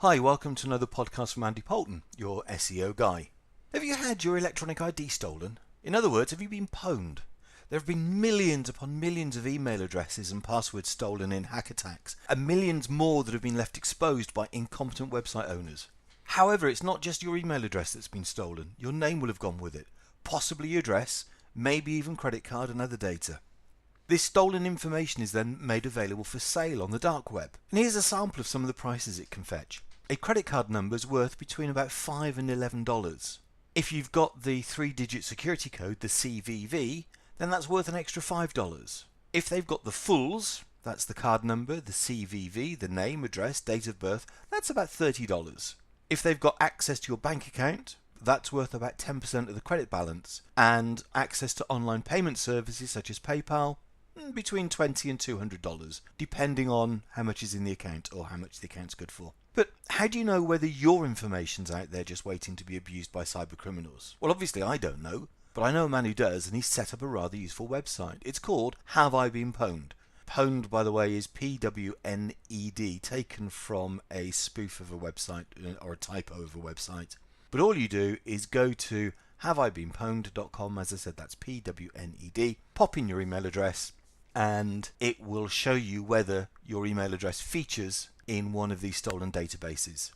Hi, welcome to another podcast from Andy Poulton, your SEO guy. Have you had your electronic ID stolen? In other words, have you been pwned? There have been millions upon millions of email addresses and passwords stolen in hack attacks, and millions more that have been left exposed by incompetent website owners. However, it's not just your email address that's been stolen. Your name will have gone with it, possibly your address, maybe even credit card and other data. This stolen information is then made available for sale on the dark web. And here's a sample of some of the prices it can fetch. A credit card number is worth between about $5 and $11. If you've got the 3-digit security code, the CVV, then that's worth an extra $5. If they've got the fulls, that's the card number, the CVV, the name, address, date of birth, that's about $30. If they've got access to your bank account, that's worth about 10% of the credit balance, and access to online payment services such as PayPal, between $20 and $200, depending on how much is in the account or how much the account's good for. But how do you know whether your information's out there just waiting to be abused by cyber criminals? Well, obviously I don't know, but I know a man who does, and he's set up a rather useful website. It's called Have I Been Pwned? Pwned, by the way, is Pwned, taken from a spoof of a website or a typo of a website. But all you do is go to haveibeenpwned.com, as I said, that's Pwned, pop in your email address, and it will show you whether your email address features in one of these stolen databases.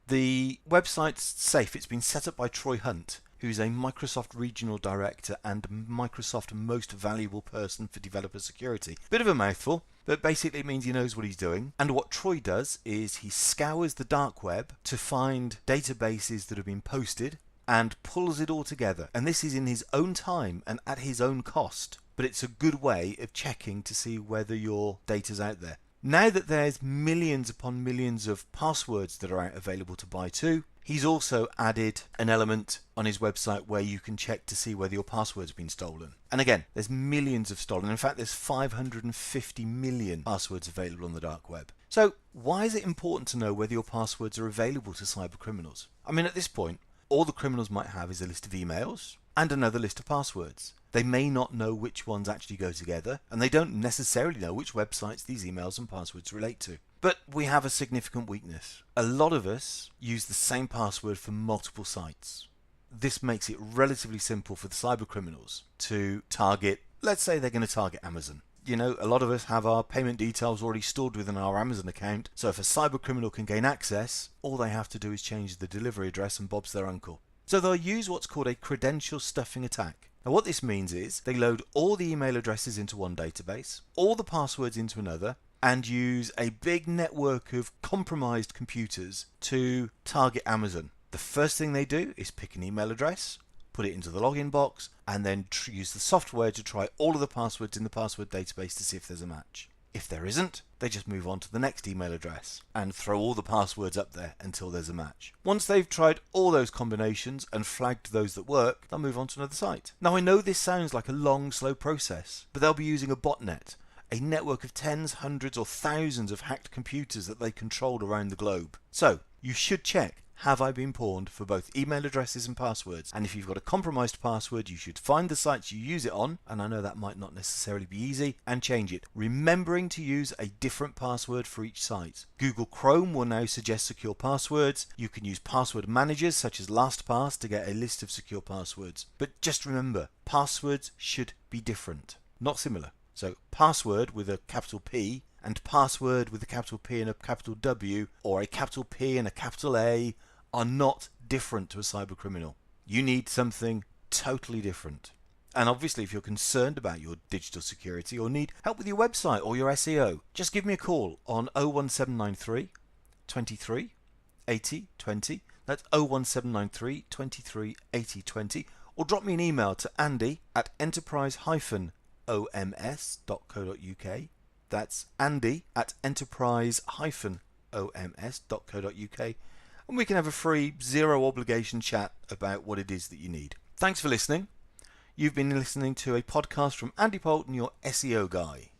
The website's safe. It's been set up by Troy Hunt, who's a Microsoft Regional Director and Microsoft Most Valuable Person for Developer Security. Bit of a mouthful, but basically it means he knows what he's doing. And what Troy does is he scours the dark web to find databases that have been posted and pulls it all together. And this is in his own time and at his own cost. But it's a good way of checking to see whether your data's out there. Now that there's millions upon millions of passwords that are out available to buy too, he's also added an element on his website where you can check to see whether your password's been stolen. And again, there's millions of stolen. In fact, there's 550 million passwords available on the dark web. So why is it important to know whether your passwords are available to cyber criminals? I mean, at this point, all the criminals might have is a list of emails and another list of passwords. They may not know which ones actually go together, and they don't necessarily know which websites these emails and passwords relate to. But we have a significant weakness. A lot of us use the same password for multiple sites. This makes it relatively simple for the cyber criminals to target, let's say they're going to target Amazon. You know, a lot of us have our payment details already stored within our Amazon account, so if a cyber criminal can gain access, all they have to do is change the delivery address and Bob's their uncle. So they'll use what's called a credential stuffing attack. Now what this means is they load all the email addresses into one database, all the passwords into another, and use a big network of compromised computers to target Amazon. The first thing they do is pick an email address, put it into the login box, and then use the software to try all of the passwords in the password database to see if there's a match. If there isn't, they just move on to the next email address and throw all the passwords up there until there's a match. Once they've tried all those combinations and flagged those that work, they'll move on to another site. Now I know this sounds like a long, slow process, but they'll be using a botnet, a network of tens, hundreds or thousands of hacked computers that they control around the globe. So you should check, have I been pawned, for both email addresses and passwords. And if you've got a compromised password, you should find the sites you use it on, and I know that might not necessarily be easy, and change it, remembering to use a different password for each site. Google Chrome will now suggest secure passwords. You can use password managers such as LastPass to get a list of secure passwords. But just remember, passwords should be different, not similar. So password with a capital P and password with a capital P and a capital W, or a capital P and a capital A, are not different to a cyber criminal. You need something totally different. And obviously if you're concerned about your digital security or need help with your website or your SEO, just give me a call on 01793 23 80 20. That's 01793 23 80 20. Or drop me an email to andy@enterprise-oms.co.uk. That's andy@enterprise-oms.co.uk. And we can have a free, zero obligation chat about what it is that you need. Thanks for listening. You've been listening to a podcast from Andy Poulton, your SEO guy.